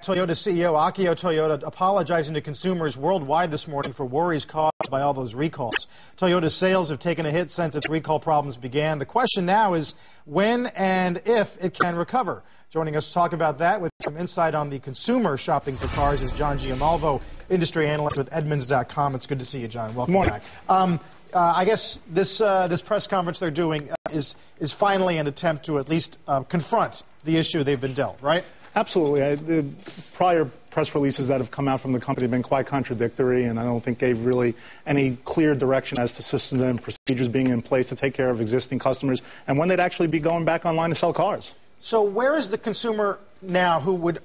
Toyota CEO Akio Toyoda apologizing to consumers worldwide this morning for worries caused by all those recalls. Toyota's sales have taken a hit since its recall problems began. The question now is when and if it can recover. Joining us to talk about that with some insight on the consumer shopping for cars is John Giamalvo, industry analyst with Edmunds.com. It's good to see you, John. Welcome back. I guess this press conference they're doing is finally an attempt to at least confront the issue they've been dealt, right? Absolutely. The prior press releases that have come out from the company have been quite contradictory, and I don't think gave really any clear direction as to systems and procedures being in place to take care of existing customers and when they'd actually be going back online to sell cars. So where is the consumer now who would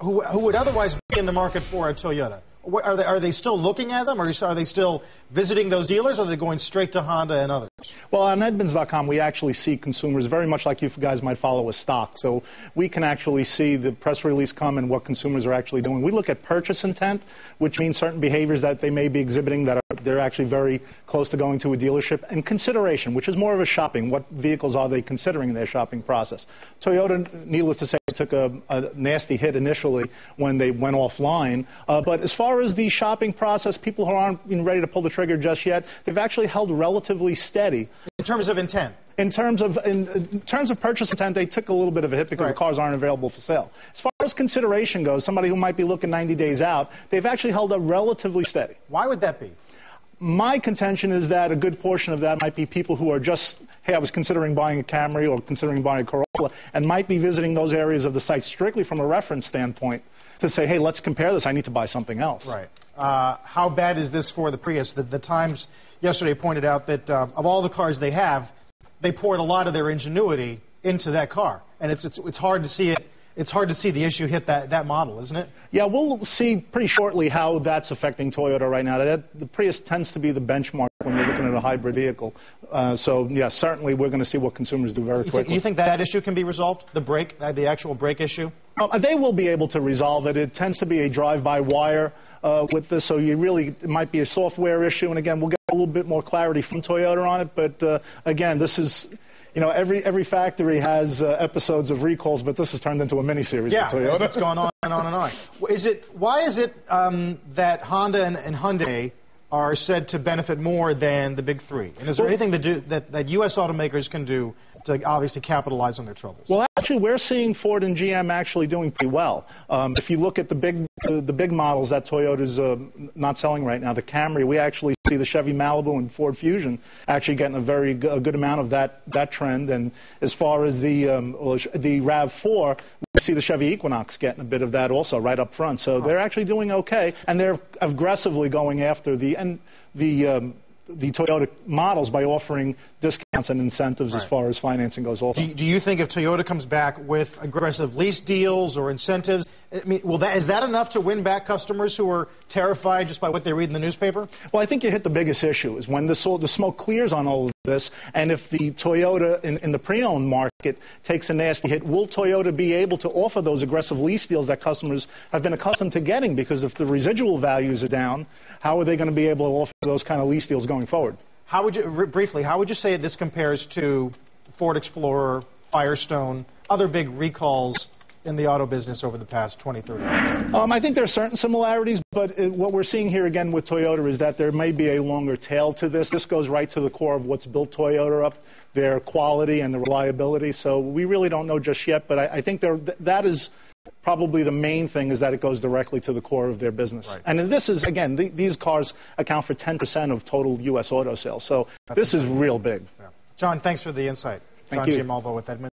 otherwise be in the market for a Toyota? Are they still looking at them, or are they still visiting those dealers, or are they going straight to Honda and others? Well, on Edmunds.com, we actually see consumers very much like you guys might follow a stock. So we can actually see the press release come and what consumers are actually doing. We look at purchase intent, which means certain behaviors that they may be exhibiting that they're actually very close to going to a dealership, and consideration, which is more of a shopping. What vehicles are they considering in their shopping process? Toyota, needless to say, took a nasty hit initially when they went offline. But as far as the shopping process, people who aren't ready to pull the trigger just yet, they've actually held relatively steady. In terms of intent? In terms of purchase intent, they took a little bit of a hit because the cars aren't available for sale. As far as consideration goes, somebody who might be looking 90 days out, they've actually held up relatively steady. Why would that be? My contention is that a good portion of that might be people who are just, hey, I was considering buying a Camry or considering buying a Corolla, and might be visiting those areas of the site strictly from a reference standpoint to say, hey, let's compare this. I need to buy something else. Right. How bad is this for the Prius? The Times yesterday pointed out that of all the cars they have, they poured a lot of their ingenuity into that car, and it's hard to see it. It's hard to see the issue hit that model, isn't it? Yeah, we'll see pretty shortly how that's affecting Toyota right now. The Prius tends to be the benchmark when you're looking at a hybrid vehicle. So, yeah, certainly we're going to see what consumers do very quickly. You think that issue can be resolved, the actual brake issue? They will be able to resolve it. It tends to be a drive-by-wire with this, so it might be a software issue. And, again, we'll get a little bit more clarity from Toyota on it. But, again, this is... You know, every factory has episodes of recalls, but this has turned into a mini-series with Toyota. It's gone on and on and on. Why is it that Honda and Hyundai are said to benefit more than the big three? And is there anything that U.S. automakers can do to obviously capitalize on their troubles? Well, actually, we're seeing Ford and GM actually doing pretty well. If you look at the big models that Toyota's not selling right now, the Camry, we actually see the Chevy Malibu and Ford Fusion actually getting a good amount of that trend. And as far as the RAV4, we see the Chevy Equinox getting a bit of that also right up front. So they're actually doing okay, and they're aggressively going after the Toyota models by offering discounts and incentives as far as financing goes also. Do you think if Toyota comes back with aggressive lease deals or incentives, I mean, is that enough to win back customers who are terrified just by what they read in the newspaper? Well, I think you hit the biggest issue is when the smoke clears on all of this, and if the Toyota in the pre-owned market takes a nasty hit, will Toyota be able to offer those aggressive lease deals that customers have been accustomed to getting? Because if the residual values are down, how are they going to be able to offer those kind of lease deals going forward? How would you say this compares to Ford Explorer, Firestone, other big recalls in the auto business over the past 20, 30 years? I think there are certain similarities, but what we're seeing here again with Toyota is that there may be a longer tail to this. This goes right to the core of what's built Toyota up, their quality and the reliability. So we really don't know just yet, but I think that is probably the main thing, is that it goes directly to the core of their business. Right. And this is, again, these cars account for 10% of total U.S. auto sales. So this is real big. Yeah. John, thanks for the insight. Thank you. John Giamalvo with Edmunds.